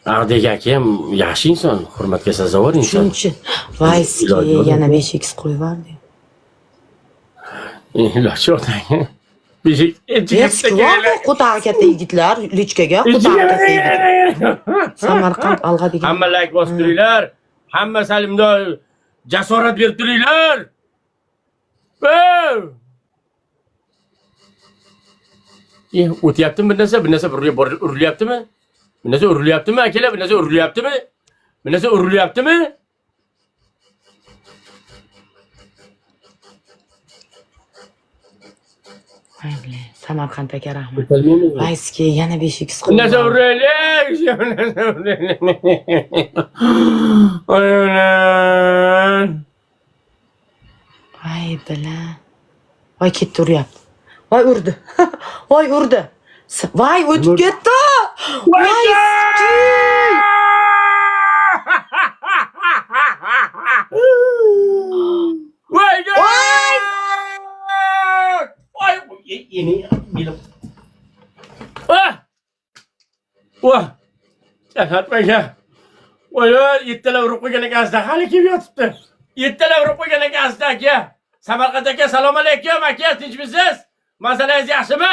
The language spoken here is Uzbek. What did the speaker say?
Aqdek aka ham yaxshi inson, hurmatga sazovor inson. Shuning uchun Vaysga yana 5x qo'yib yubordi. Iloji yo'q. Beshik Eskivor qo'tag'i katta yigitlar, lichkaga qo'tag'i katta yigitlar. Samarqand Alg'a degan. Hamma like bosib turinglar. Hamma salimdor jasorat berib turinglar. O'tyaptimi bir narsa urilyaptimi? Bir narsa urilyaptimi akalar? Bir narsa urilyaptimi? Bir narsa urilyaptimi? Mayli, Samarqand aka rahmat. Vaysga yana 5x Bir qo'yib narsa yubordi. urilyapti. Voy bilan. Voy ketdi uryapti. Voy urdi. Voy urdi. Voy o'tib ketdi. Voy. Ini bilang. Wah. Jahat aka. Voy, 7 ta urib qo'ygan ekasida hali kelib yotibdi. 7 ta urib qo'ygan ekasida aka. Samarqand aka, assalomu alaykum aka, tinchmisiz? Masalangiz yaxshimi?